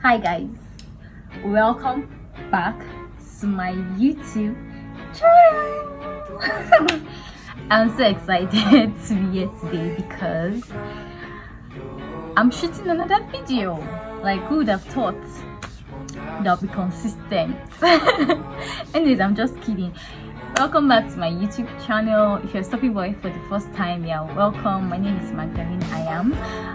Hi guys, welcome back to my YouTube channel. I'm so excited to be here today because I'm shooting another video. Like, who would have thought that'll be consistent? Anyways, I'm just kidding. Welcome back to my YouTube channel. If you're stopping by for the first time, yeah, welcome. My name is Magdalene Ayam.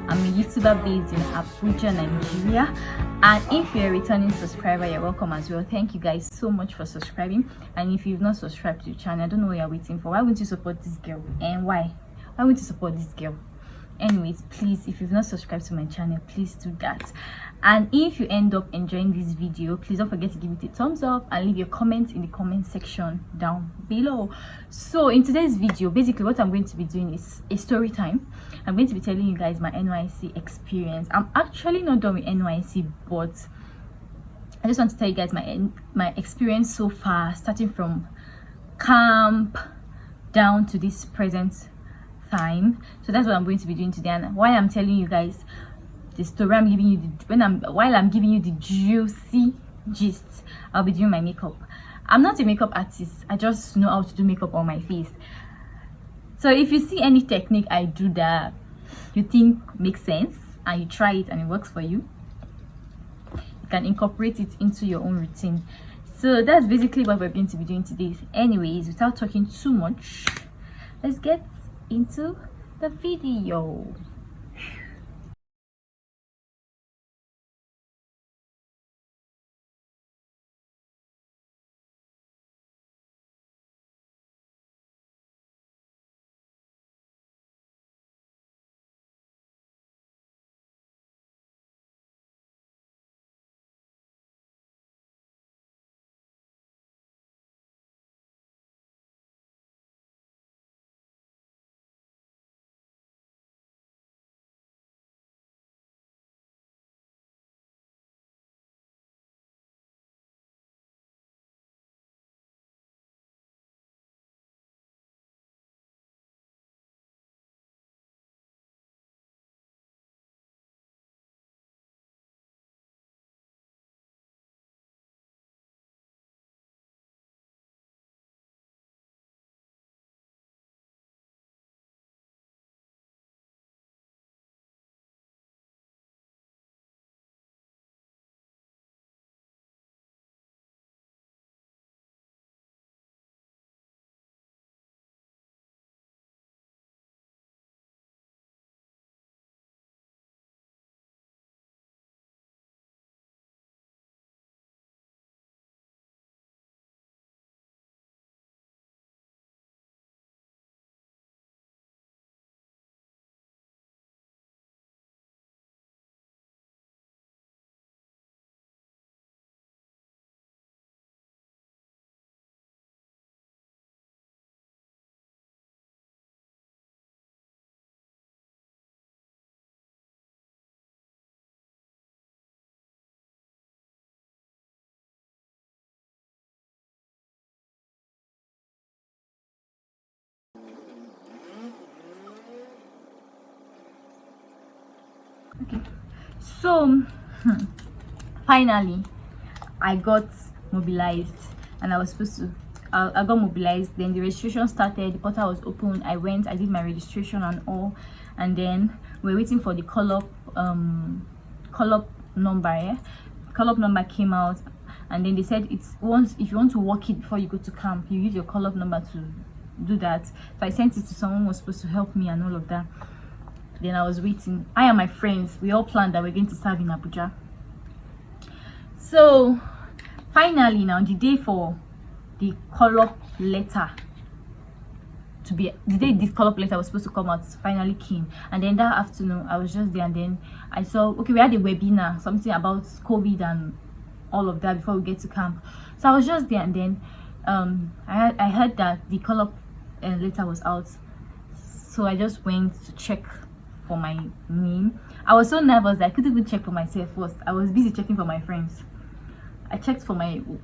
I'm a YouTuber based in Abuja, Nigeria. And if you're a returning subscriber, you're welcome as well. Thank you guys so much for subscribing. And if you've not subscribed to the channel, I don't know what you're waiting for. Why wouldn't you support this girl? And why wouldn't you support this girl? Anyways, please, if you've not subscribed to my channel, please do that. And if you end up enjoying this video, please don't forget to give it a thumbs up and leave your comments in the comment section down below. So in today's video, basically what I'm going to be doing is a story time. I'm going to be telling you guys my NYSC experience. I'm actually not done with NYSC, but I just want to tell you guys my experience so far, starting from camp down to this present time. So that's what I'm going to be doing today. And why I'm telling you guys the story, I'm giving you while I'm giving you the juicy gist, I'll be doing my makeup. I'm not a makeup artist, I just know how to do makeup on my face. So if you see any technique I do that you think makes sense and you try it and it works for you, you can incorporate it into your own routine. So that's basically what we're going to be doing today. Anyways, without talking too much, let's get into the video. Okay, so finally I got mobilized, and I was supposed to I got mobilized. Then the registration started, the portal was open, I went, I did my registration and all, and then we're waiting for the call up number. Yeah, call up number came out, and then they said it's once if you want to walk it before you go to camp, you use your call up number to do that. So I sent it to someone who was supposed to help me and all of that. Then I was waiting. I and my friends, we all planned that we're going to serve in Abuja. So finally, now the day for the call-up letter to be, the day the call-up letter was supposed to come out finally came. And then that afternoon I was just there, and then I saw, okay, we had a webinar, something about COVID and all of that before we get to camp. So I was just there, and then I heard that the call-up letter was out. So I just went to check for my name. I was so nervous that I couldn't even check for myself first. I was busy checking for my friends. I checked for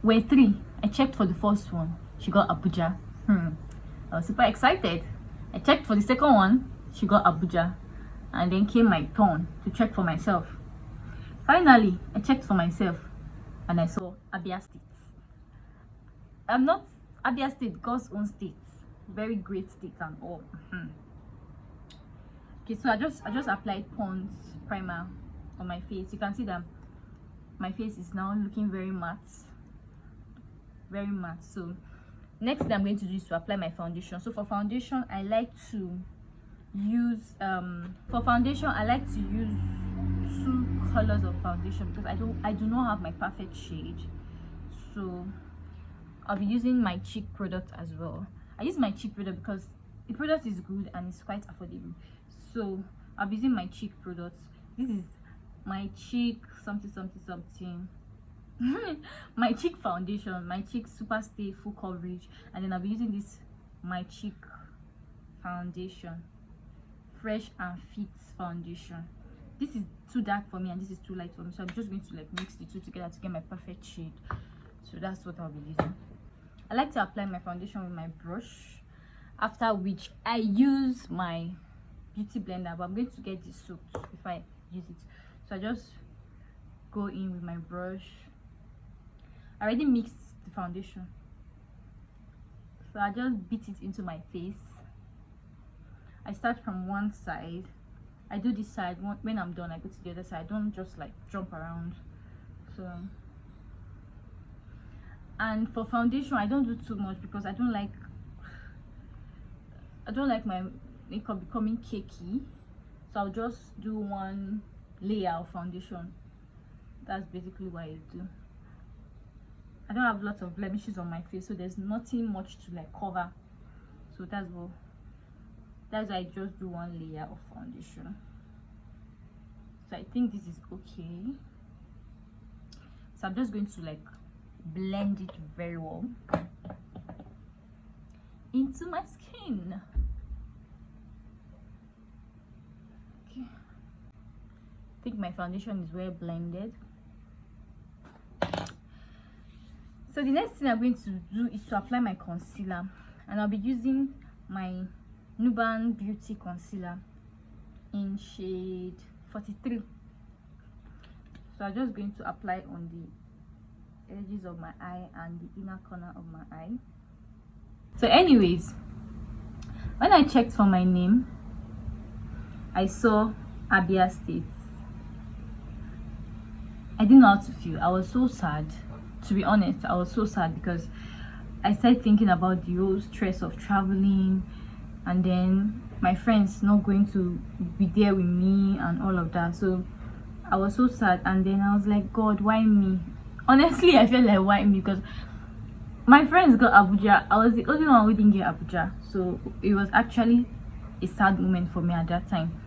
we're three. I checked for the first one. She got Abuja. I was super excited. I checked for the second one. She got Abuja. And then came my turn to check for myself. Finally, I checked for myself and I saw Abia State. I'm not Abia State, God's own state, very great state and all. Okay, so I just applied Pond's primer on my face. You can see that my face is now looking very matte, very matte. So next thing I'm going to do is to apply my foundation. So for foundation, I like to use two colors of foundation because I do not have my perfect shade. So I'll be using my cheek product as well. I use my cheek product because the product is good and it's quite affordable. So I'll be using my cheek product. This is my cheek something my cheek foundation, my cheek super stay full coverage, and then I'll be using this my cheek foundation, fresh and fit foundation. This is too dark for me and this is too light for me, so I'm just going to like mix the two together to get my perfect shade. So that's what I'll be using. I like to apply my foundation with my brush, after which I use my beauty blender, but I'm going to get this soaked if I use it. So I just go in with my brush. I already mixed the foundation, so I just beat it into my face. I start from one side. I do this side. When I'm done, I go to the other side. I don't just like jump around. So, and for foundation, I don't do too much because I don't like my makeup becoming cakey. So I'll just do one layer of foundation. That's basically what I do. I don't have lots of blemishes on my face, so there's nothing much to like cover. So that's why I just do one layer of foundation. So I think this is okay. So I'm just going to like blend it very well into my skin. Okay, I think my foundation is well blended. So the next thing I'm going to do is to apply my concealer, and I'll be using my Nuban Beauty concealer in shade 43. So I'm just going to apply on the edges of my eye and the inner corner of my eye. So anyways, when I checked for my name, I saw Abia State. I didn't know how to feel. I was so sad. To be honest, I was so sad because I started thinking about the whole stress of traveling, and then my friends not going to be there with me and all of that. So I was so sad, and then I was like, God, why me? Honestly, I felt like why me, because my friends got Abuja. I was the only one who didn't get Abuja. So it was actually a sad moment for me at that time.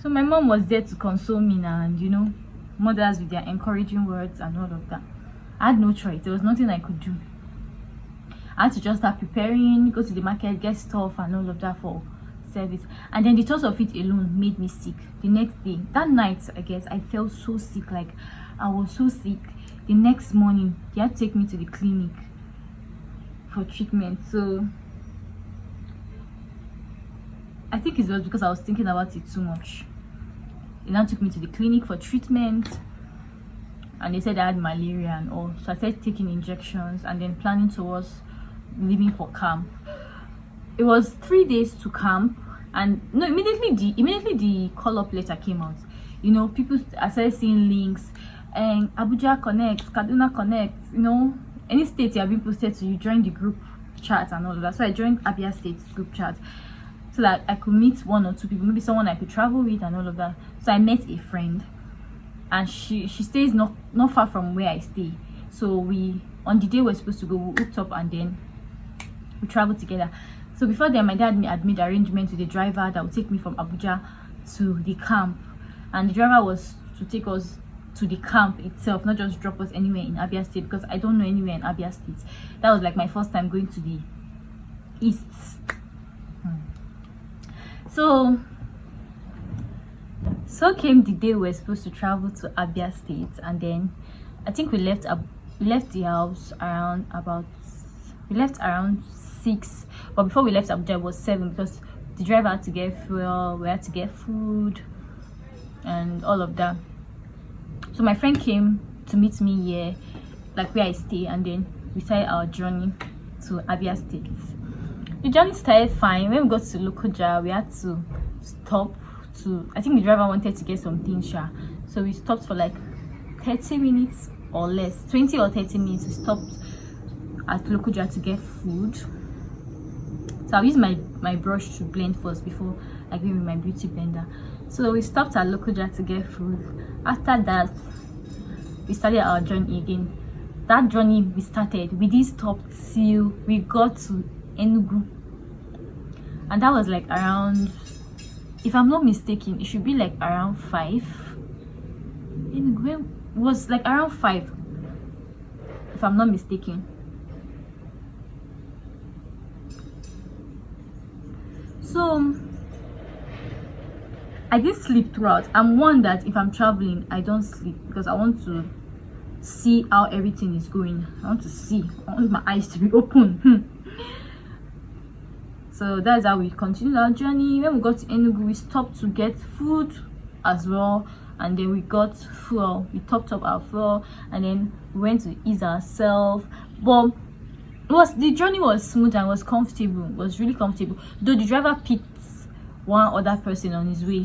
So my mom was there to console me now, and you know, mothers with their encouraging words and all of that. I had no choice. There was nothing I could do. I had to just start preparing, go to the market, get stuff and all of that for service. And then the thought of it alone made me sick. The next day, that night, I guess, I felt so sick. Like, I was so sick. The next morning, they had to take me to the clinic for treatment. So I think it was because I was thinking about it too much. They now took me to the clinic for treatment, and they said I had malaria and all. So I started taking injections and then planning towards leaving for camp. It was 3 days to camp, and no, immediately the call-up letter came out. You know, people started seeing links, and Abuja connects, Kaduna connects, you know, any state you have been posted to, you join the group chat and all of that. So I joined Abia State's group chat so that I could meet one or two people, maybe someone I could travel with and all of that. So I met a friend, and she stays not far from where I stay. So we, on the day we're supposed to go, we hooked up and then we traveled together. So before then, my dad had made arrangements with the driver that would take me from Abuja to the camp, and the driver was to take us to the camp itself, not just drop us anywhere in Abia State, because I don't know anywhere in Abia State. That was like my first time going to the east. So came the day we're supposed to travel to Abia State, and then I think we left the house around 6, but before we left Abuja it was 7, because the driver had to get fuel, we had to get food and all of that. So my friend came to meet me here, like where I stay, and then we started our journey to Abia State. The journey started fine. When we got to Lokoja, we had to stop to, I think the driver wanted to get some things, so we stopped for like 30 minutes or less, 20 or 30 minutes. We stopped at Lokoja to get food. So I'll use my brush to blend first before I go with my beauty blender. So we stopped at Lokoja to get food. After that, we started our journey again. That journey we started, we didn't stop till we got to Enugu, and that was like around, if I'm not mistaken, it should be like around 5. Enugu was like around 5, if I'm not mistaken. So I didn't sleep throughout. I'm one that if I'm traveling, I don't sleep because I want to see how everything is going. I want my eyes to be open. So that's how we continued our journey. When we got to Enugu, we stopped to get food as well, and then we got fuel. We topped up our fuel, and then we went to ease ourselves. But the journey was smooth and was comfortable. It was really comfortable, though the driver picked one other person on his way,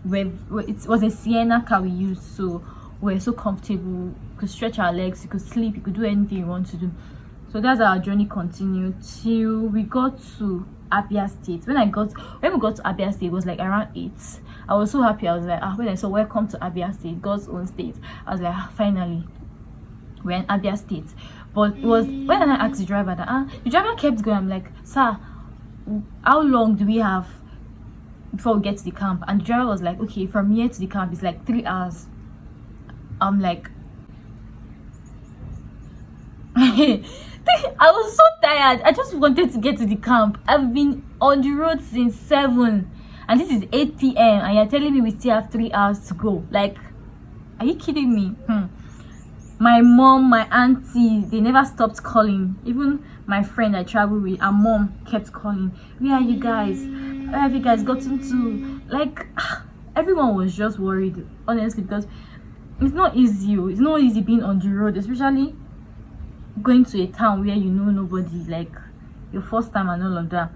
but it was a Sienna car we used, so we're so comfortable. You could stretch our legs, you could sleep, you could do anything you want to do. So that's how our journey continued till we got to Abia State. When we got to Abia State, it was like around 8. I was so happy. I was like, when I saw welcome to Abia State, God's own state, I was like, finally we're in Abia State. But it was when I asked the driver that the driver kept going. I'm like, sir, how long do we have before we get to the camp? And the driver was like, okay, from here to the camp it's like 3 hours. I'm like, I was so tired. I just wanted to get to the camp. I've been on the road since 7 and this is 8 p.m. and you're telling me we still have 3 hours to go. Like, are you kidding me? My mom, my auntie, they never stopped calling. Even my friend I travel with, her mom kept calling. Where are you guys? Where have you guys gotten to? Like, everyone was just worried, honestly, because it's not easy. It's not easy being on the road, especially going to a town where you know nobody, like your first time and all of that.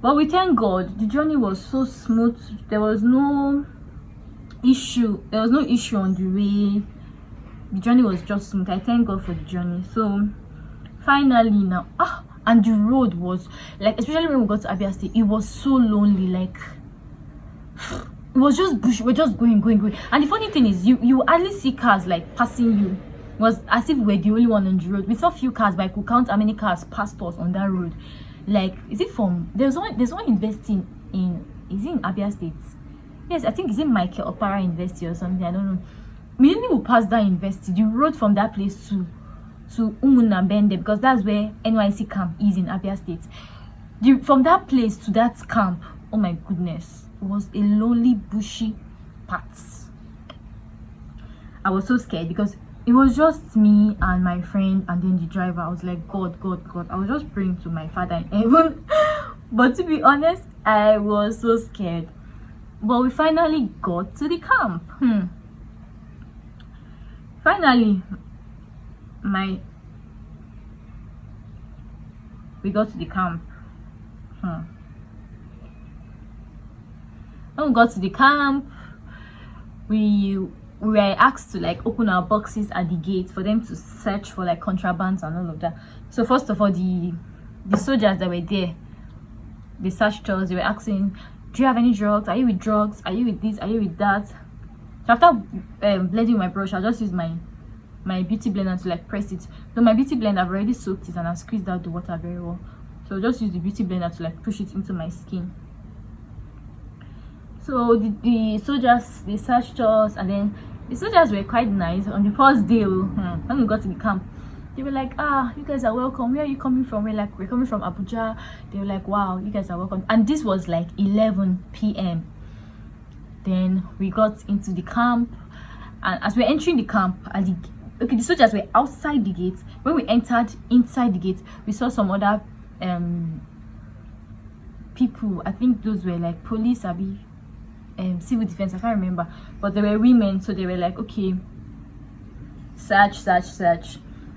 But we thank God, the journey was so smooth. There was no issue on the way. The journey was just smooth. I thank God for the journey. So finally now, and the road was like, especially when we got to Abia State, it was so lonely. Like, it was just bush. We're just going. And the funny thing is, you hardly see cars like passing you. It was as if we're the only one on the road. We saw few cars, but I could count how many cars passed us on that road. Like, is it from there's one investing in, is it in Abia State? Yes, I think, is it Michael Opera University or something? I don't know. Immediately we passed that university, the road from that place to Umuna Bende, because that's where Nysc camp is in Abia State. From that place to that camp, oh my goodness, it was a lonely, bushy path. I was so scared because it was just me and my friend and then the driver. I was like, God. I was just praying to my Father in heaven. But to be honest, I was so scared. But we finally got to the camp. Finally, we got to the camp. When we got to the camp, we were asked to like open our boxes at the gate for them to search for like contrabands and all of that. So first of all, the soldiers that were there, they searched us. They were asking, do you have any drugs? Are you with drugs? Are you with this? Are you with that? So after blending my brush, I'll just use my beauty blender to like press it. So my beauty blender, I've already soaked it and I've squeezed out the water very well. So I'll just use the beauty blender to like push it into my skin. So the soldiers, they searched us, and then the soldiers were quite nice. On the first day, when we got to the camp, they were like, you guys are welcome. Where are you coming from? We're like, we're coming from Abuja. They were like, wow, you guys are welcome. And this was like 11 p.m. Then we got into the camp, and as we're entering the camp, the soldiers were outside the gate. When we entered inside the gate, we saw some other people. I think those were like police, civil defense, I can't remember, but they were women, so they were like, okay, search.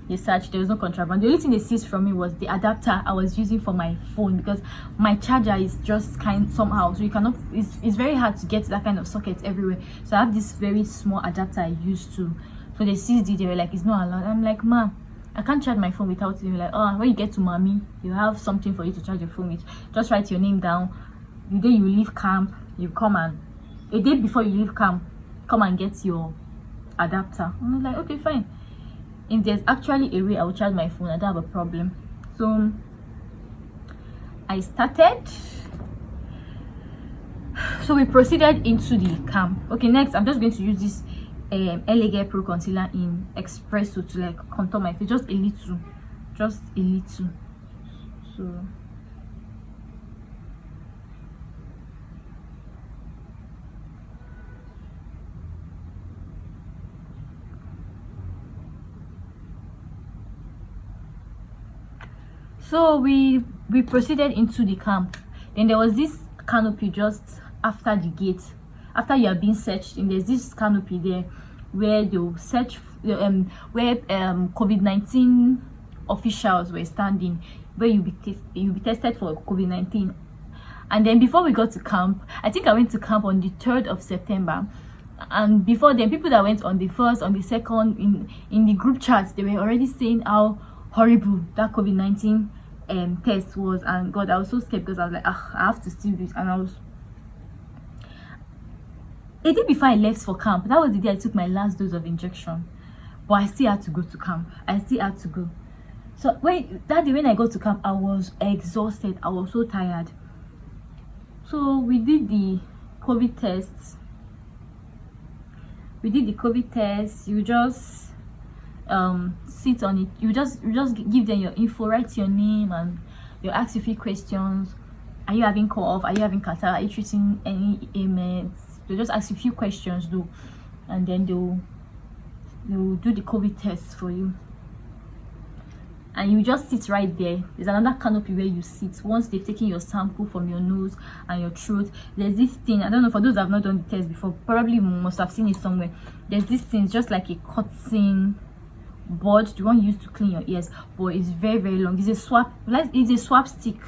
They searched, there was no contraband. The only thing they seized from me was the adapter I was using for my phone, because my charger is just somehow, so you cannot, it's very hard to get that kind of socket everywhere. So I have this very small adapter I used to. So they seized it. They were like, it's not allowed. I'm like, ma, I can't charge my phone without it. They were like, oh, when you get to mommy, you have something for you to charge your phone with. Just write your name down. The day you leave camp, you come, and a day before you leave camp, come and get your adapter. And I was like, okay, fine. If there's actually a way I will charge my phone, I don't have a problem. So I started. So we proceeded into the camp. Okay, next I'm just going to use this LA Pro concealer in espresso to like contour my face, just a little. So we proceeded into the camp. Then there was this canopy just after the gate, after you are being searched, and there's this canopy there where they'll search, where COVID-19 officials were standing, where you'll be tested for COVID-19. And then before we got to camp, I think I went to camp on the 3rd of September, and before then, people that went on the 1st, on the 2nd, in the group chats, they were already saying how horrible that COVID-19 test was. And God, I was so scared, because I was like, I have to still do it. And I was, a day before I left for camp, that was the day I took my last dose of injection, but I still had to go to camp. So that day when I got to camp, I was exhausted. I was so tired. So we did the COVID tests. You just sit on it. You just give them your info, write your name, and they'll ask you a few questions. Are you having cough? Are you having catarrh? Are you treating any ailments? They'll just ask you a few questions though, and then they'll do the COVID tests for you. And you just sit right there. There's another canopy where you sit. Once they've taken your sample from your nose and your throat, there's this thing, I don't know, for those that have not done the test before, probably must have seen it somewhere. There's this thing, it's just like a cotton board, the one used to clean your ears, but it's very, very long. It's a swap stick.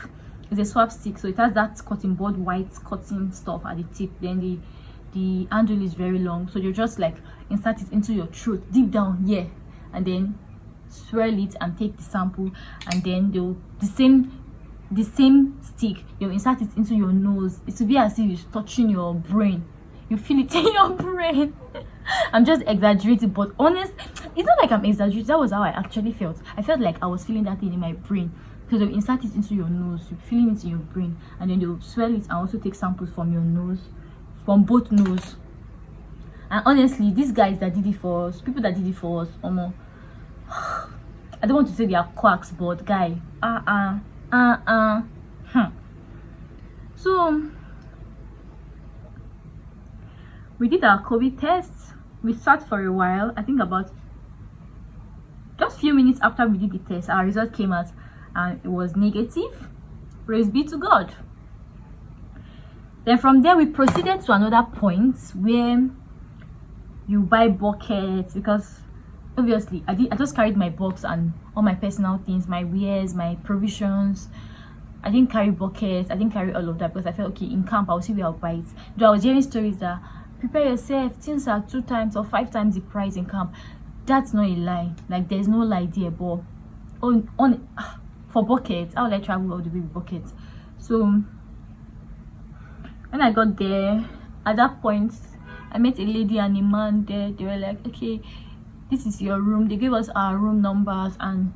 So it has that cotton board, white cotton stuff at the tip. Then the handle is very long, so you just like insert it into your throat, deep down here, and then swirl it and take the sample. And then the same stick, you insert it into your nose. It will be as if it's touching your brain. You feel it in your brain. I'm just exaggerating, but honest, it's not like I'm exaggerating. That was how I actually felt. I felt like I was feeling that thing in my brain. So they'll insert it into your nose, you're feeling it in your brain, and then they'll swell it and also take samples from your nose, from both nose. And honestly, these guys that did it for us, people that did it for us, I don't want to say they are quacks, but guy, So we did our COVID tests. We sat for a while. I think about just few minutes after we did the test, our result came out and it was negative. Praise be to God. Then from there we proceeded to another point where you buy buckets, because obviously I just carried my box and all my personal things, my wares, my provisions. I didn't carry buckets, I didn't carry all of that, because I felt okay, in camp I'll see where I'll buy it. Though I was hearing stories that prepare yourself, things are 2 times or 5 times the price in camp. That's not a lie. Like, there's no lie there, but for buckets, how will I travel all the way with buckets? So when I got there, at that point I met a lady and a man there. They were like, okay, this is your room. They gave us our room numbers, and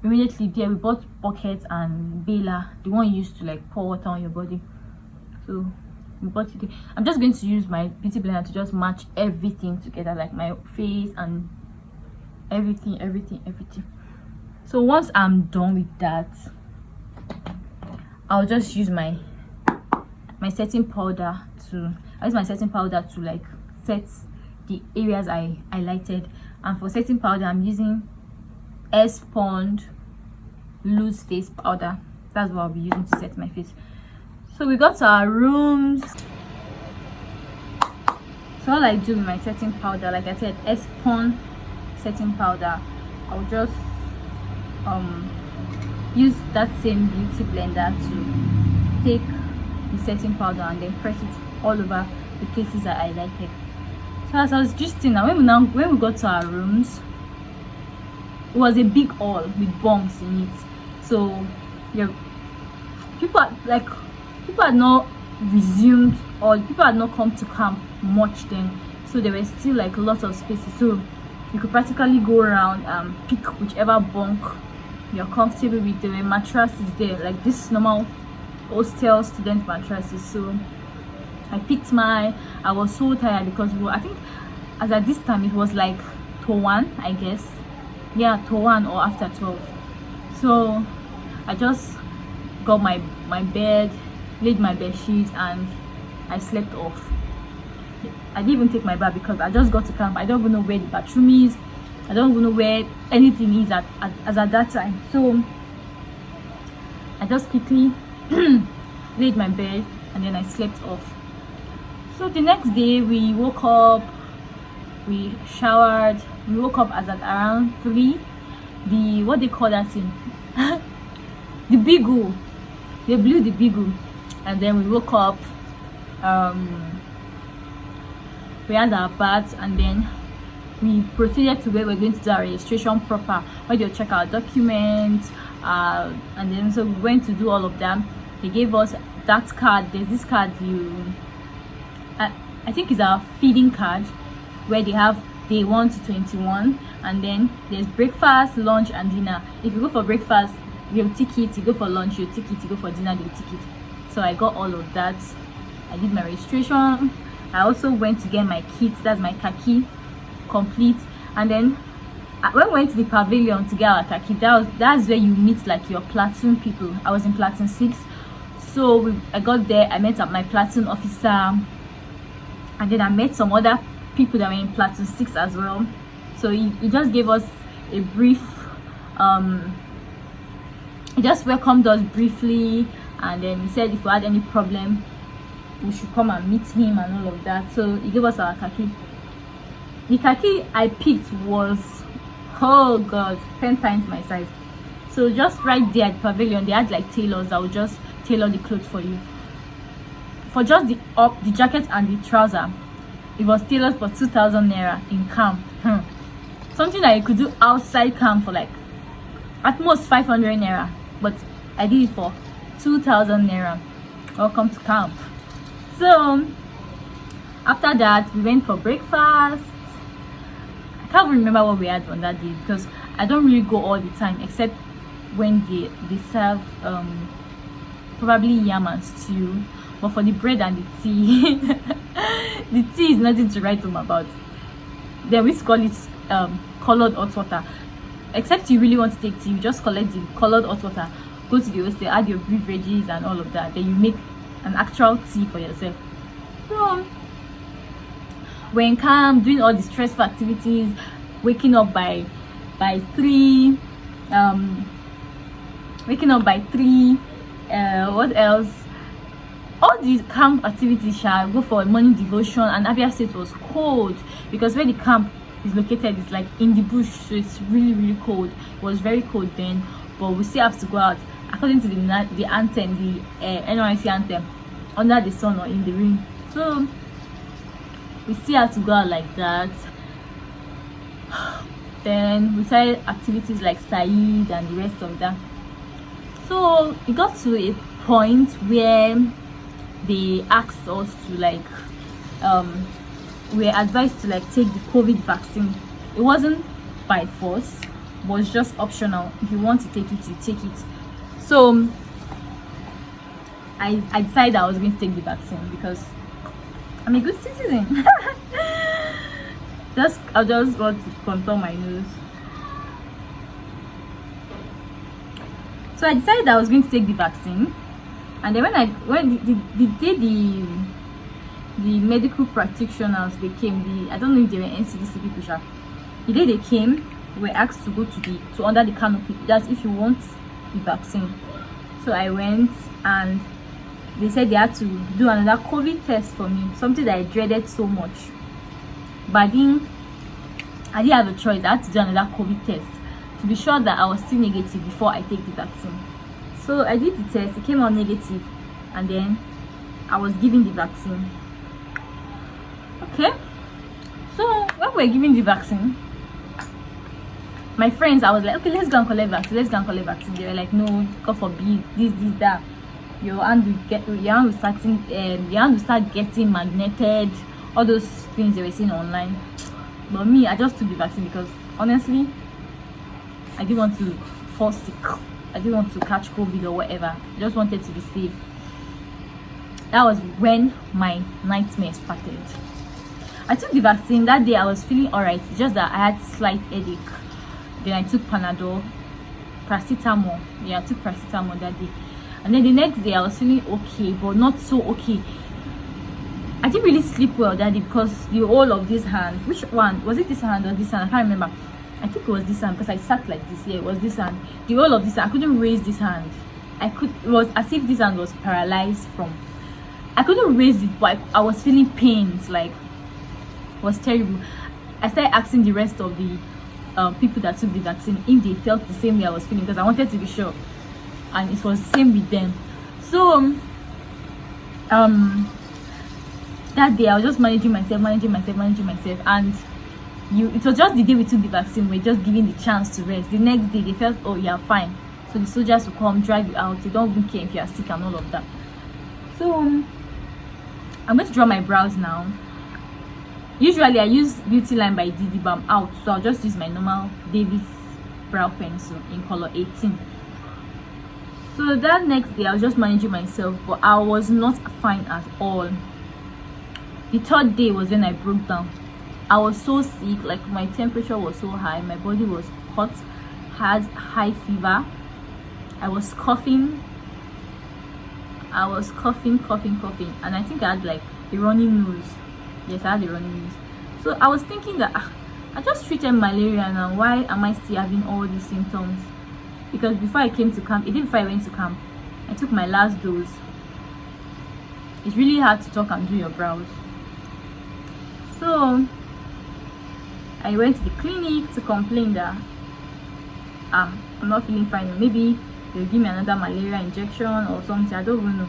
immediately there we bought buckets and baler, the one you used to like pour water on your body. So we bought it. I'm just going to use my beauty blender to just match everything together, like my face and everything. So once I'm done with that, I'll just use my setting powder to like set the areas I highlighted. And for setting powder, I'm using Pond loose face powder. That's what I'll be using to set my face. So we got to our rooms. So all I do with my setting powder, like I said, Espon setting powder, I'll just use that same beauty blender to take the setting powder and then press it all over the places that I like it. So as I was gisting, when we got to our rooms, it was a big hall with bunks in it. So yeah, people had not resumed, or people had not come to camp much then, so there were still like lots of spaces, so you could practically go around and pick whichever bunk you're comfortable with. There were mattresses there, like this normal hostel student mattresses. So I picked mine. I was so tired because I think as at this time it was like to 1, I guess. Yeah, to 1 or after 12. So I just got my bed, laid my bed sheets, and I slept off. I didn't even take my bath because I just got to camp. I don't even know where the bathroom is. I don't even know where anything is at that time. So I just quickly laid my bed and then I slept off. So the next day we woke up, we showered, we woke up as at around 3. The what they call that thing? The beagle. They blew the beagle, and then we woke up. We had our baths, and then we proceeded to where we're going to do our registration proper, where they'll check our documents, and then so we went to do all of them. They gave us that card. There's this card I think it's our feeding card, where they have day 1 to 21, and then there's breakfast, lunch, and dinner. If you go for breakfast, you'll tick it. You go for lunch, you'll tick it. You go for dinner, you'll tick it. So I got all of that. I did my registration. I also went to get my kit, that's my khaki, complete. And then when we went to the pavilion to get our khaki, that's where you meet like your platoon people. I was in platoon 6, so I got there. I met up my platoon officer, and then I met some other people that were in platoon 6 as well. So he just gave us a brief, he just welcomed us briefly, and then he said if we had any problem we should come and meet him and all of that. So he gave us our khaki. The khaki I picked was, oh god, 10 times my size. So just right there at the pavilion, they had like tailors that would just tailor the clothes for you. For just the jacket and the trouser, it was tailored for 2,000 naira in camp. Something that you could do outside camp for like at most 500 naira, but I did it for 2,000 naira. Welcome to camp. So after that we went for breakfast. I can't remember what we had on that day because I don't really go all the time, except when they serve probably yam and stew. But for the bread and the tea, the tea is nothing to write home about. Then we call it colored hot water. Except you really want to take tea, you just collect the colored hot water, go to the hostel, add your beef veggies and all of that, then you make an actual tea for yourself. So when calm, doing all the stressful activities, waking up by 3, what else, all these camp activities shall go for a morning devotion. And Abia State was cold because where the camp is located is like in the bush, so it's really cold. It was very cold then, but we still have to go out according to the anthem, the NYSC anthem, under the sun or in the rain. So we still have to go out like that. Then we started activities like Said and the rest of that. So it got to a point where they asked us to like we were advised to like take the COVID vaccine. It wasn't by force, but it's just optional. If you want to take it, you take it. So I decided I was going to take the vaccine because I'm a good citizen. I just want to contour my nose. So I decided I was going to take the vaccine, and then when the medical practitioners, they came, I don't know if they were NCDC people, the day they came, we were asked to go to under the canopy. That's if you want the vaccine. So I went, and they said they had to do another COVID test for me, something that I dreaded so much. but I didn't have a choice. I had to do another COVID test to be sure that I was still negative before I take the vaccine. So I did the test, it came out negative, and then I was given the vaccine. Okay, so when we were giving the vaccine, my friends, I was like, okay, let's go and collect vaccine. They were like, no, God forbid, this, that. Your hand will start getting magneted, all those things they were seeing online. But me, I just took the vaccine because honestly, I didn't want to fall sick. I didn't want to catch COVID or whatever. I just wanted to be safe. That was when my nightmare started. I took the vaccine that day. I was feeling alright, just that I had slight headache. Then I took Panadol, paracetamol. Yeah, I took paracetamol that day. And then the next day I was feeling okay, but not so okay. I didn't really sleep well that day because the whole of this hand, which one was it, this hand or this hand? I can't remember. I think it was this hand because I sat like this. Yeah, it was this hand. The whole of this hand, I couldn't raise this hand. It was as if this hand was paralyzed from. I couldn't raise it, but I was feeling pains. Like, it was terrible. I started asking the rest of the people that took the vaccine if they felt the same way I was feeling, because I wanted to be sure, and it was the same with them. So that day I was just managing myself, and it was just the day we took the vaccine, we're just given the chance to rest. The next day they felt, oh, you're fine, so the soldiers will come drive you out. They don't even care if you're sick and all of that. So I'm going to draw my brows now. Usually I use Beauty Line by Didi, but I'm out, so I'll just use my normal Davis brow pencil in color 18. So that next day I was just managing myself, but I was not fine at all. The third day was when I broke down. I was so sick, like my temperature was so high, my body was hot, had high fever, I was coughing, and I think I had like a runny nose. Yes, I had a runny nose. So I was thinking that I just treated malaria, and why am I still having all these symptoms? Because before I came to camp, before I went to camp, I took my last dose. It's really hard to talk and do your brows. So I went to the clinic to complain that I'm not feeling fine. Maybe they'll give me another malaria injection or something. I don't even know.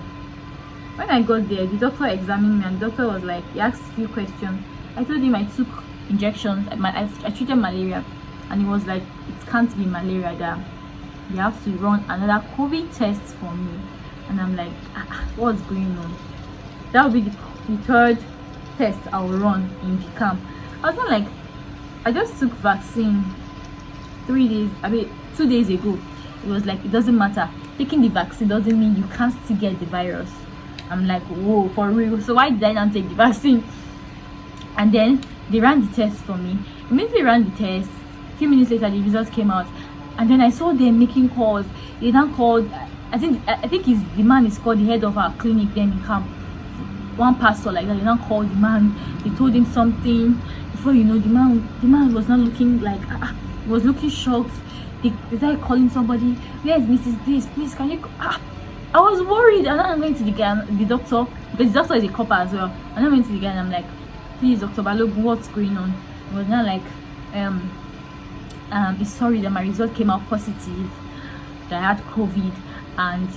When I got there, the doctor examined me, and the doctor was like, he asked a few questions. I told him I took injections, I treated malaria, and he was like, it can't be malaria, that you have to run another COVID test for me. And I'm like, what's going on? That will be the third test I will run in the camp. I was not like, I just took vaccine 2 days ago. It was like, it doesn't matter, taking the vaccine doesn't mean you can't still get the virus. I'm like, whoa, for real? So why did I not take the vaccine? And then they ran the test for me. Immediately ran the test. A few minutes later, the results came out, and then I saw them making calls. They now called, I think the man is called the head of our clinic then in camp. One pastor like that. They now called the man. They told him something. Before you know, the man was not looking like, he was looking shocked. They started calling somebody. Where is Mrs. This? Please, can you? I was worried, and then I went to the guy, the doctor, because the doctor is a copper as well. And I went to the guy and I'm like, please, Dr. Balogun, what's going on? He was now like, he's sorry that my result came out positive, that I had COVID, and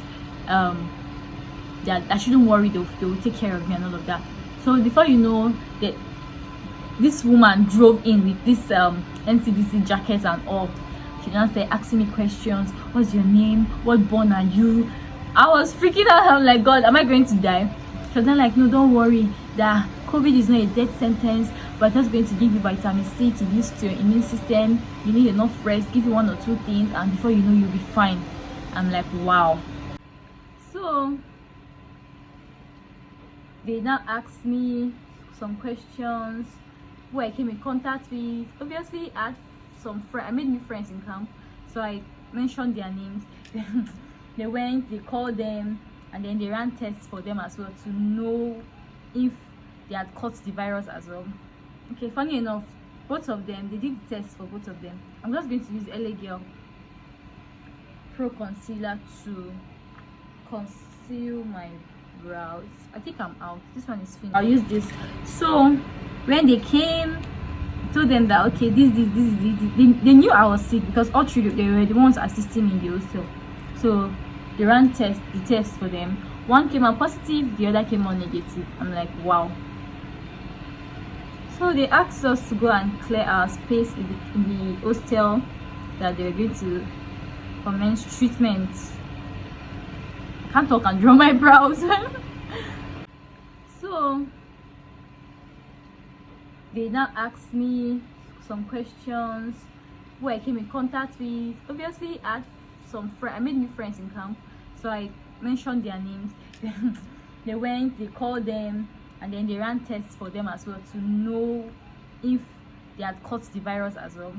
that I shouldn't worry, they will take care of me and all of that. So before you know, that this woman drove in with this NCDC jacket and all. She now started asking me questions. What's your name? What born are you? I was freaking out. I'm like, God, am I going to die? So then like, no, don't worry, that COVID is not a death sentence, but just going to give you vitamin C to boost your immune system. You need enough rest, give you 1 or 2 things, and before you know, you'll be fine. I'm like, wow. So they now asked me some questions, who I came in contact with. Obviously I had some friends, I made new friends in camp, so I mentioned their names. They went, they called them, and then they ran tests for them as well to know if they had caught the virus as well. Okay, funny enough, both of them, they did the test for both of them. I'm just going to use LA Girl Pro Concealer to conceal my brows. I think I'm out. This one is finished. I'll use this. So when they came, told them that okay, they knew I was sick because all three they were the ones assisting me in the hostel. So they ran the test for them. One came out positive, the other came out negative. I'm like, wow. So they asked us to go and clear our space in the hostel that they were going to commence treatment. I can't talk and draw my brows. So they now asked me some questions, who I came in contact with. Obviously I had I made new friends in camp, so I mentioned their names. They went, they called them, and then they ran tests for them as well to know if they had caught the virus as well.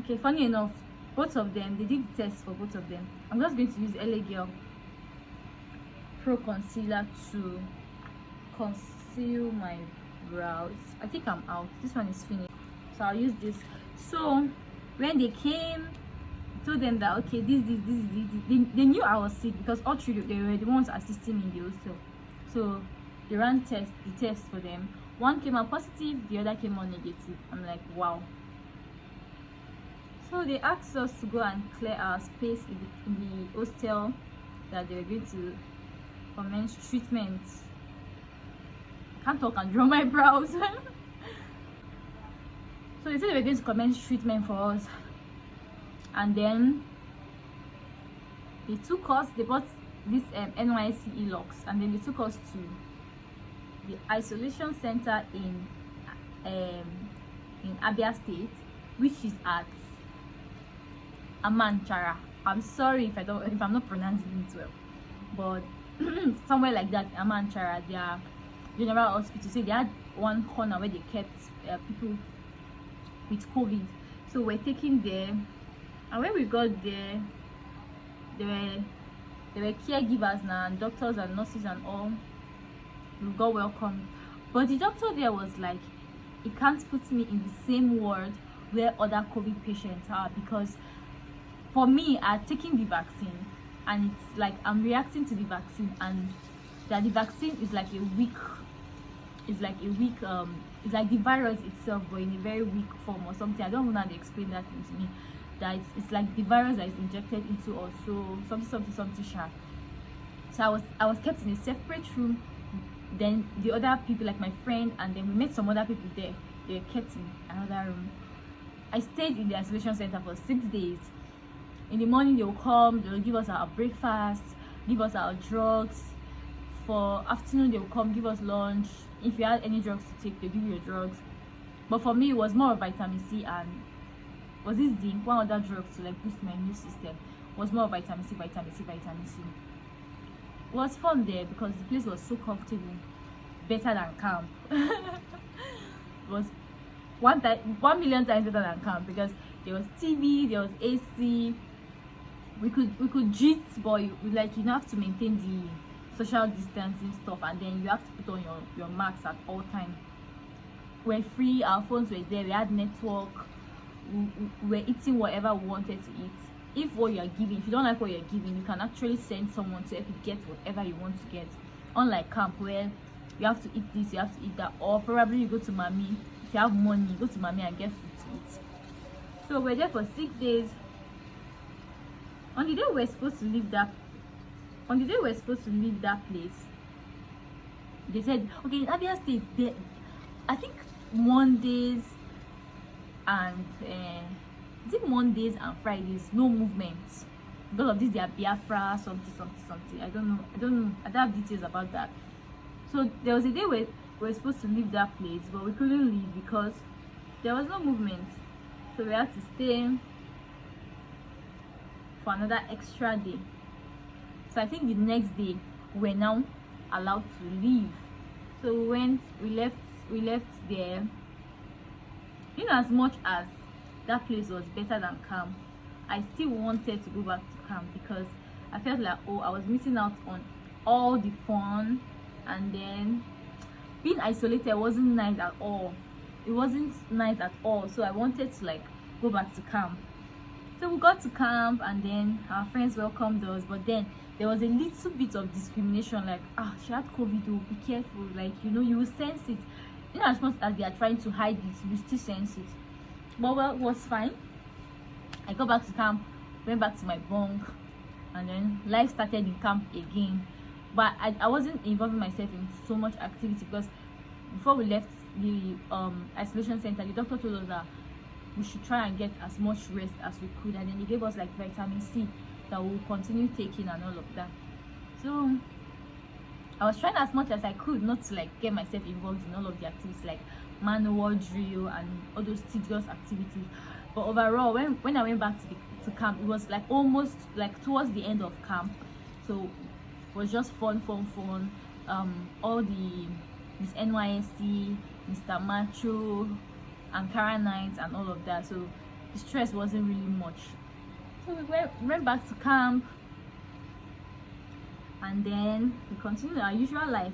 Okay, funny enough, both of them, they did tests for both of them. I'm just going to use LA Girl Pro Concealer to conceal my brows. I think I'm out. This one is finished, so I'll use this. So when they came, I told them that okay, they knew I was sick because all three they were the ones assisting me in the hostel. So they ran the test for them. One came out positive, the other came out negative. I'm like, wow. So they asked us to go and clear our space in the hostel that they were going to commence treatment. I can't talk and draw my brows. So they said they were going to commence treatment for us, and then they took us, they bought this Nysc locks, and then they took us to the isolation center in Abia State, which is at Amanchara. I'm sorry if I'm not pronouncing it well, but somewhere like that, Amanchara, their general hospital. So they had one corner where they kept people with COVID. So we're taking there, and when we got there, there were caregivers now, and doctors and nurses and all. We got welcomed, but the doctor there was like, he can't put me in the same ward where other COVID patients are, because for me, I've taken the vaccine, and it's like I'm reacting to the vaccine, and that the vaccine is like a weak, it's like the virus itself, but in a very weak form or something. I don't know how to explain that thing to me. That it's like the virus that is injected into us, so something sharp. So I was kept in a separate room. Then the other people, like my friend, and then we met some other people there. They were kept in another room. I stayed in the isolation center for 6 days. In the morning they will come, they will give us our breakfast, give us our drugs. For afternoon they will come, give us lunch. If you had any drugs to take, they'll give you your drugs. But for me, it was more of vitamin C and was this zinc, one other drugs to like boost my immune system. It was more of vitamin C. It was fun there because the place was so comfortable, better than camp. It was 1,000,000 times better than camp because there was TV, there was AC. We could cheat, but you have to maintain the social distancing stuff, and then you have to put on your masks at all times. We're free, our phones were there, we had network, we were eating whatever we wanted to eat. If what you are giving, if you don't like what you're giving, you can actually send someone to help you get whatever you want to get. Unlike camp where you have to eat this, you have to eat that, or probably you go to mommy. If you have money, you go to mommy and get food to eat. So we're there for 6 days. On the day we're supposed to leave that place, they said, okay, in Abia State, I think Mondays and Mondays and Fridays, no movements because of this. They are Biafra something. I don't know. I don't have details about that. So there was a day where we were supposed to leave that place, but we couldn't leave because there was no movement. So we had to stay for another extra day. So I think the next day we're now allowed to leave. So we left there. You know, as much as that place was better than camp, I still wanted to go back to camp because I felt like, oh, I was missing out on all the fun, and then being isolated wasn't nice at all. It wasn't nice at all. So I wanted to like go back to camp. So we got to camp, and then our friends welcomed us, but then there was a little bit of discrimination, like, she had COVID, oh, be careful, like, you know, you will sense it. in as much as they are trying to hide it, we still sense it. But well, it was fine. I got back to camp, went back to my bunk, and then life started in camp again. But I wasn't involving myself in so much activity, because before we left the isolation center, the doctor told us that we should try and get as much rest as we could, and then he gave us like vitamin C that we'll continue taking and all of that. So I was trying as much as I could not to like get myself involved in all of the activities like manual drill and all those tedious activities. But overall, when I went back to camp, it was like almost like towards the end of camp, so it was just fun. All the Miss NYSC, Mr. Macho, Ankara nights and all of that, so the stress wasn't really much. So we went back to camp, and then we continued our usual life.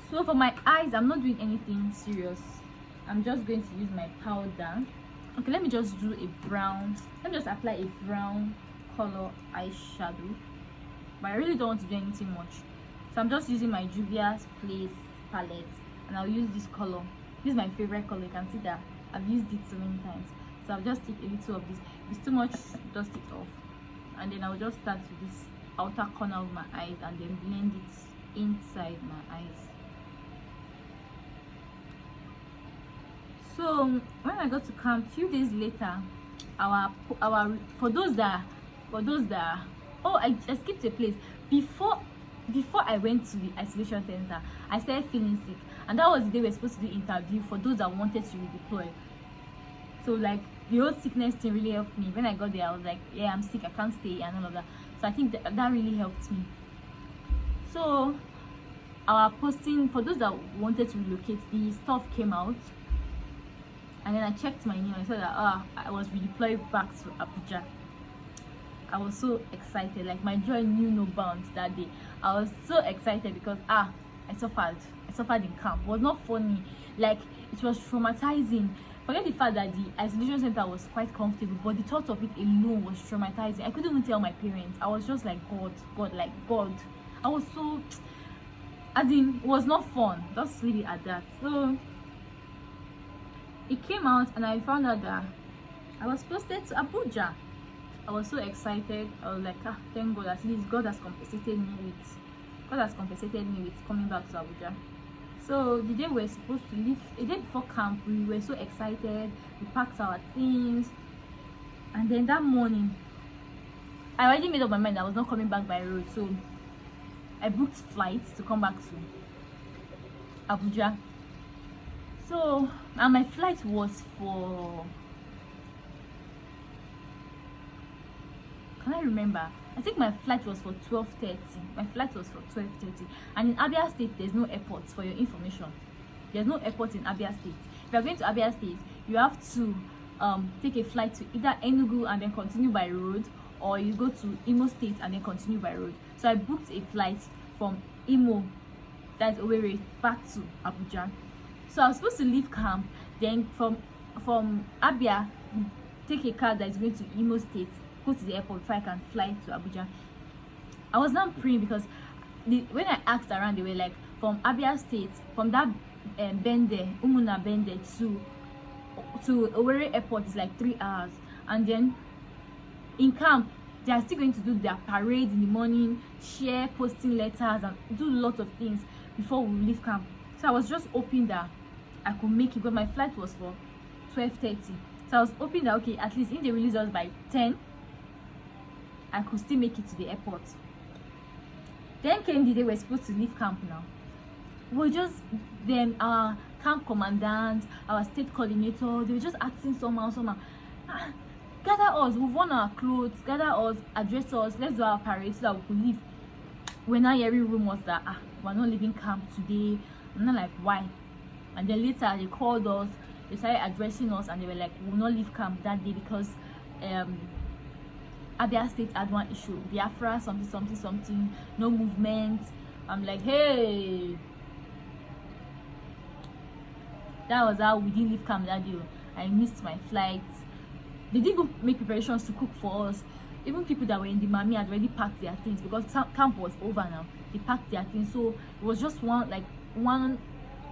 So for my eyes, I'm not doing anything serious. I'm just going to use my powder. Okay, let me just do a brown, let me just apply a brown color eyeshadow, but I really don't want to do anything much. So I'm just using my Juvia's Place palette, and I'll use this color. This is my favorite color. You can see that I've used it so many times. So I'll just take a little of this. If it's too much, dust it off, and then I'll just start with this outer corner of my eyes and then blend it inside my eyes. So when I got to camp, a few days later, our for those that oh, I skipped a place. Before I went to the isolation center, I started feeling sick, and that was the day we were supposed to do interview for those that wanted to redeploy. So like the whole sickness thing really helped me. When I got there, I was like, yeah, I'm sick, I can't stay and all of that. So I think that really helped me. So our posting for those that wanted to relocate, the stuff came out, and then I checked my email and said that I was redeployed back to Abuja. I was so excited, like my joy knew no bounds that day. I was so excited because I suffered in camp. It was not funny, like it was traumatizing. Forget the fact that the isolation center was quite comfortable, but the thought of it alone was traumatizing. I couldn't even tell my parents. I was just like, God. I was so, as in, it was not fun. Just really at that. So it came out, and I found out that I was posted to Abuja. I was so excited. I was like, thank God, at least God has compensated me with coming back to Abuja. So the day we were supposed to leave, a day before camp, we were so excited. We packed our things, and then that morning, I already made up my mind that I was not coming back by road. So I booked flights to come back to Abuja. So, and my flight was for, can I remember? I think my flight was for 12:30. And in Abia State, there's no airports, for your information. There's no airport in Abia State. If you're going to Abia State, you have to take a flight to either Enugu and then continue by road, or you go to Imo State and then continue by road. So I booked a flight from Imo, that's Owerri, back to Abuja. So I was supposed to leave camp, then from Abia, take a car that is going to Imo State, go to the airport before I can fly to Abuja. I was not praying because when I asked around, they were like, from Abia State, from that Umuna Bende to Owerri airport is like 3 hours, and then in camp they are still going to do their parade in the morning, share posting letters, and do a lot of things before we leave camp. So I was just hoping that I could make it, but my flight was for 12:30. So I was hoping that, okay, at least if they release us by 10, I could still make it to the airport. Then came the day we're supposed to leave camp now. We just, then our camp commandant, our state coordinator, they were just acting somehow. Gather us, we've worn our clothes, gather us, address us, let's do our parade so that we could leave. We're now hearing rumors that we're not leaving camp today. I'm not like, why? And then later they called us, they started addressing us, and they were like, we will not leave camp that day because Abia State had one issue, Biafra, something, no movement. I'm like, hey, that was how we didn't leave camp that day. I missed my flight. They didn't even make preparations to cook for us. Even people that were in the Mami had already packed their things because camp was over now. They packed their things, so it was just one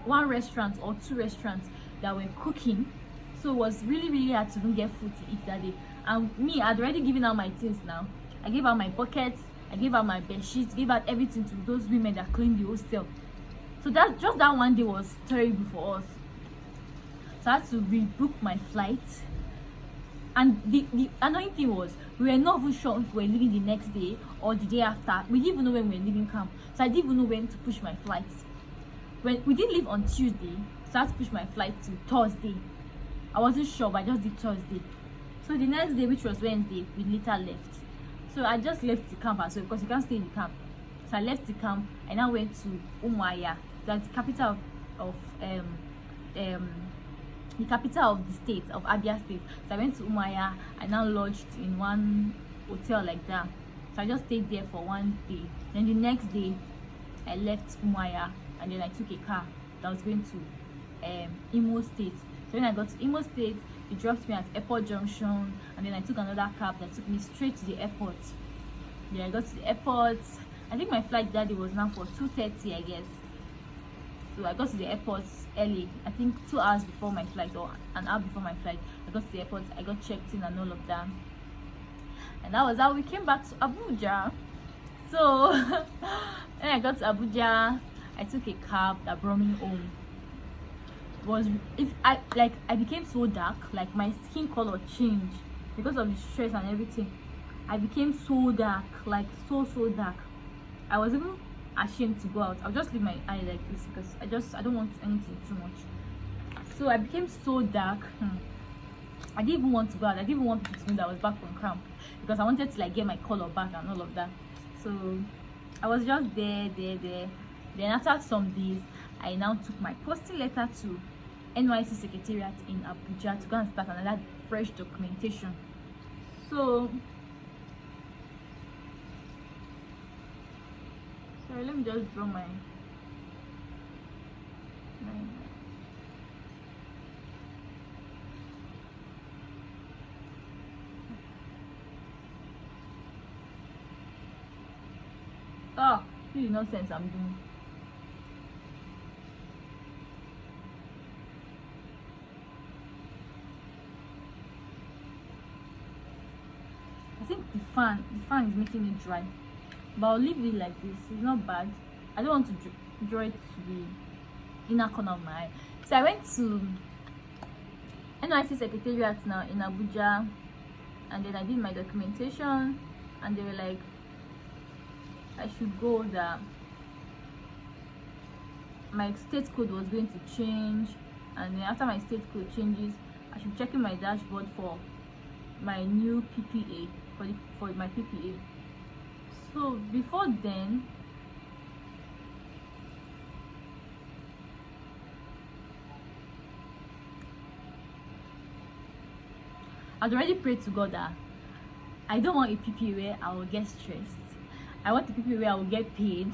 one restaurant or two restaurants that were cooking, so it was really hard to even get food to eat that day. And me, I'd already given out my things. Now I gave out my buckets, I gave out my bed sheets, gave out everything to those women that cleaned the hostel. So that just that one day was terrible for us. So I had to rebook my flight. And the annoying thing was, we were not even sure if we were leaving the next day or the day after. We didn't even know when we were leaving camp, so I didn't even know when to push my flight. When we didn't leave on Tuesday, so I had to push my flight to Thursday. I wasn't sure, but I just did Thursday. So the next day, which was Wednesday, we later left. So I just left the camp as well, because you can't stay in the camp. So I left the camp and I went to Umuahia, that's the capital of the capital of the state of Abia State. So I went to Umuahia. I now lodged in one hotel like that. So I just stayed there for one day. Then the next day, I left Umuahia and then I took a car that was going to Imo State. So when I got to Imo State, it dropped me at Airport Junction, and then I took another cab that took me straight to the airport. Yeah, I got to the airport. I think my flight that day was now for 2:30, I guess. So I got to the airport early, I think 2 hours before my flight or an hour before my flight. I got to the airport, I got checked in and all of that. And that was how we came back to Abuja. So when I got to Abuja, I took a cab that brought me home. I became so dark, like my skin color changed because of the stress and everything. I became so dark, like so dark. I was even ashamed to go out. I'll just leave my eye like this because I don't want anything too much. So I became so dark. I didn't even want to go out. I didn't even want people to know that I was back from camp, because I wanted to like get my color back and all of that. So I was just there. Then after some days, I now took my posting letter to Nysc Secretariat in Abuja to go and start another fresh documentation. So sorry, let me just draw my this is nonsense I'm doing. I think the fan is making it dry, but I'll leave it like this. It's not bad. I don't want to draw it to the inner corner of my eye. So I went to Nysc Secretariat now in Abuja, and then I did my documentation, and they were like, I should go that my state code was going to change, and then after my state code changes, I should check in my dashboard for my new PPA, for my PPA. So before then, I'd already prayed to God that I don't want a PPA where I will get stressed. I want a PPA where I will get paid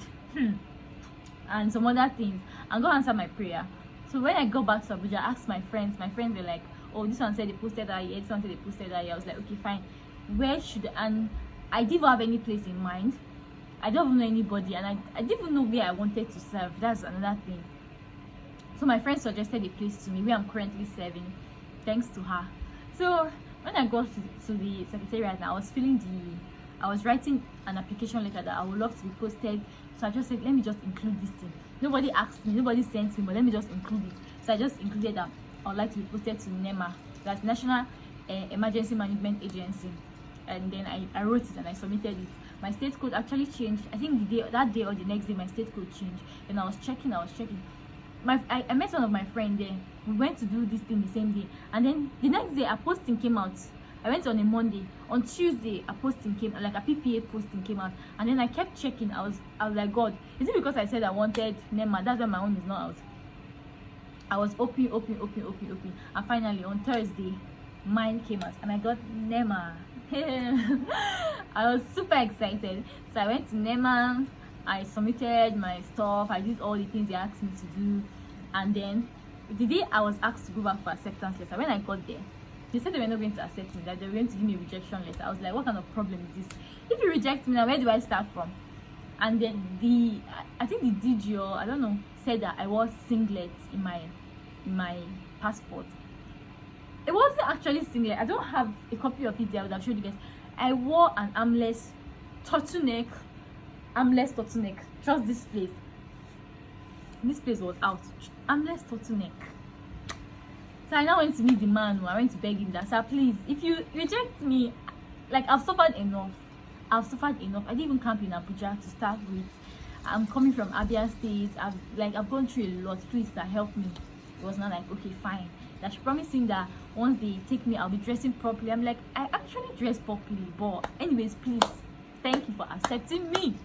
and some other things, and God answered my prayer. So when I got back to Abuja, I asked my friends were like, oh, this one said they posted that year, this one said they posted that year. I was like, okay, fine, where should, and I didn't have any place in mind. I don't even know anybody, and I didn't even know where I wanted to serve. That's another thing. So my friend suggested a place to me where I'm currently serving, thanks to her. So when I got to the secretariat, I was writing an application letter that I would love to be posted. So I just said, let me just include this thing. Nobody asked me, nobody sent me, but let me just include it. So I just included that I would like to be posted to NEMA, that's National Emergency Management Agency. And then I wrote it and I submitted it. My state code actually changed. I think that day or the next day, my state code changed. And I was checking. I met one of my friends there. We went to do this thing the same day, and then the next day a posting came out. I went on a Monday. On Tuesday, a posting came, like a PPA posting came out, and then I kept checking. I was like, God, is it because I said I wanted NEMA? That's why my own is not out. I was open, and finally on Thursday, mine came out, and I got NEMA. I was super excited. So I went to NEMA. I submitted my stuff. I did all the things they asked me to do, and then the day I was asked to go back for acceptance letter, when I got there, they said they were not going to accept me, that they were going to give me a rejection letter. I was like, what kind of problem is this? If you reject me, now where do I start from? And then I think the DG, or I don't know, said that I wore singlet in my passport. It wasn't actually singlet. I don't have a copy of it there. I would have showed you guys. I wore an armless turtleneck. Trust this place. This place was out. Armless turtleneck. So I now went to meet the man. I went to beg him that, sir, please, if you reject me, like, I've suffered enough. I didn't even camp in Abuja to start with. I'm coming from Abia State. I've gone through a lot. Please, sir, help me. It was not like, okay, fine. That she promised him that once they take me, I'll be dressing properly. I'm like, I actually dress properly, but anyways, please, thank you for accepting me.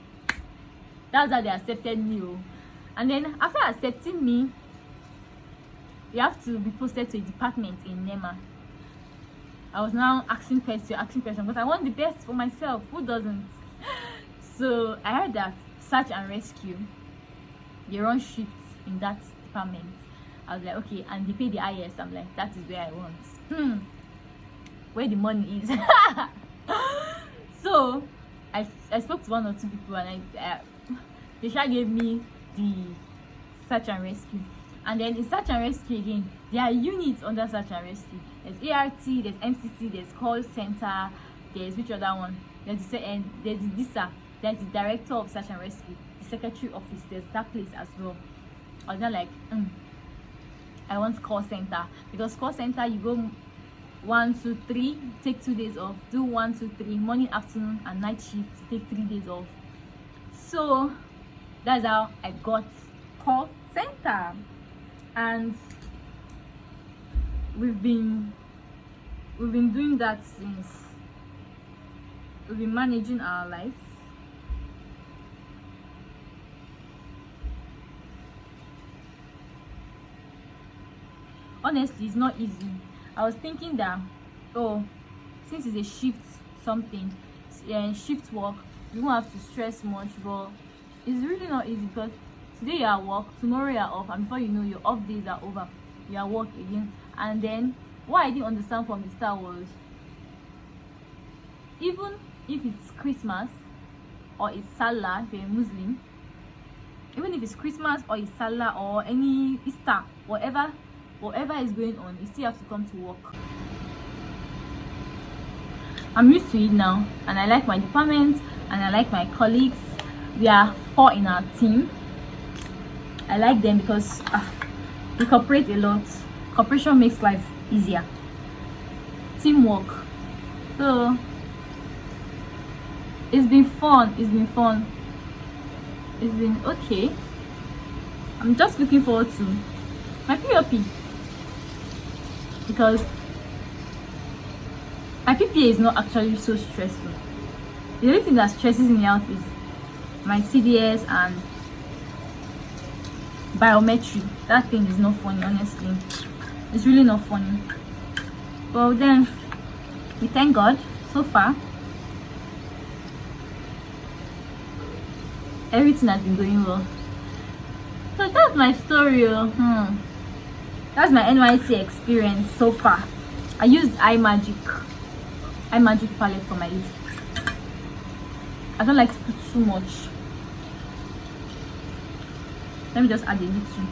That's how they accepted me. Oh. And then after accepting me, you have to be posted to a department in NEMA. I was now asking questions because I want the best for myself. Who doesn't? So I heard that search and rescue, they run shifts in that department. I was like, okay, and they pay the highest. I'm like, that is where I want. Where the money is. So I spoke to one or two people, and they gave me the search and rescue. And then in search and rescue again, there are units under search and rescue. There's ART, there's MCC, there's call center, there's which other one? There's the DISA, there's the director of search and rescue, the secretary office, there's that place as well. I was not like, I want call center, because call center you go 1, 2, 3, take 2 days off, do 1, 2, 3, morning, afternoon, and night shift, take 3 days off. So that's how I got call center. And we've been doing that since. We've been managing our life. Honestly, it's not easy. I was thinking that, oh, since it's a shift shift work, you won't have to stress much, but it's really not easy, because today you are at work, tomorrow you are off, and before you know, your off days are over, you are work again. And then what I didn't understand from the start was, even if it's Christmas or it's Salah, if you're a Muslim, even if it's Christmas or it's Salah or any Easter, whatever is going on, you still have to come to work. I'm used to it now, and I like my department, and I like my colleagues. We are 4 in our team. I like them because we cooperate a lot. Cooperation makes life easier. Teamwork. So it's been fun. It's been okay. I'm just looking forward to my POP, because my PPA is not actually so stressful. The only thing that stresses me out is my CDS and biometry. That thing is not funny, honestly. It's really not funny. Well, then we thank God so far. Everything has been going well. So that's my story. That's my NYC experience so far. I used iMagic palette for my lips. I don't like to put too much. Let me just add a little.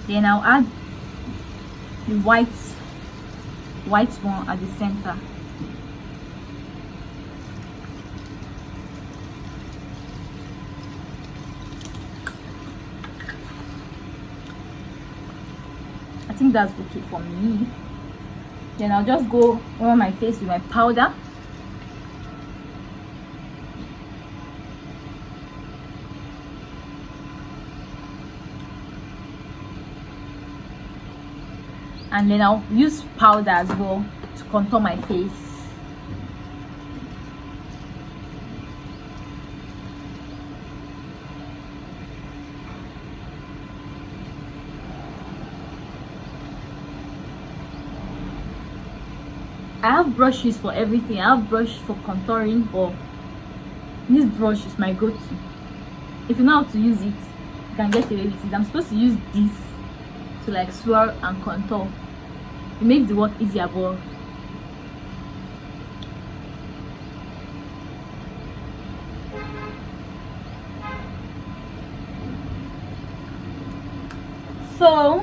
Then I'll add the white one at the center. I think that's okay for me. Then I'll just go over my face with my powder. And then I'll use powder as well to contour my face. I have brushes for everything. I have brush for contouring, but this brush is my go-to. if you know how to use it, you can get away with it. I'm supposed to use this to like swirl and contour. It makes the work easier, but so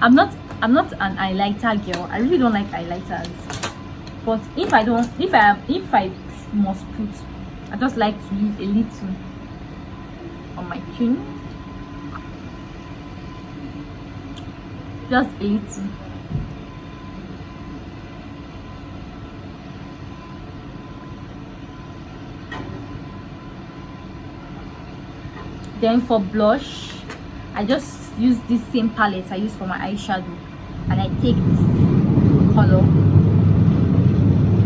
I'm not an highlighter girl. I really don't like highlighters, but if I must put, I just like to use a little on my chin, just a little. Then for blush, I just use this same palette I use for my eyeshadow, and I take this color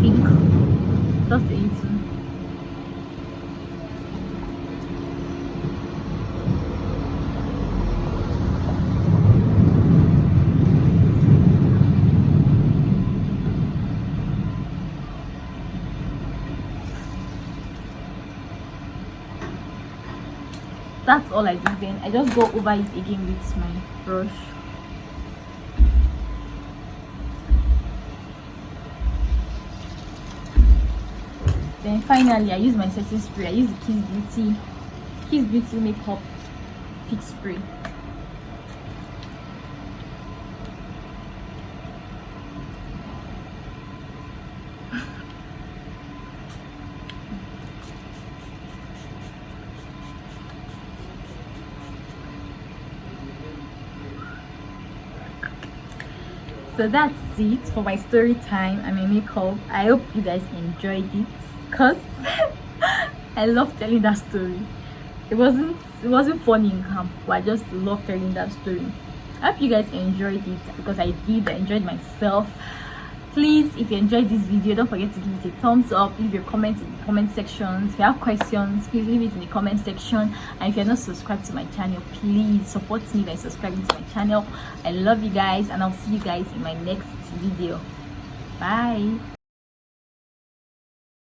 pink, just a little. That's all I do. Then I just go over it again with my brush. Then finally I use my setting spray. I use the Kiss Beauty Makeup Fix Spray. So that's it for my story time and my makeup. I hope you guys enjoyed it, because I love telling that story. It wasn't funny in camp, but I just love telling that story. I hope you guys enjoyed it, because I enjoyed myself. Please, if you enjoyed this video, don't forget to give it a thumbs up. Leave your comments in the comment section. If you have questions, please leave it in the comment section. And if you're not subscribed to my channel, please support me by subscribing to my channel. I love you guys, and I'll see you guys in my next video. Bye.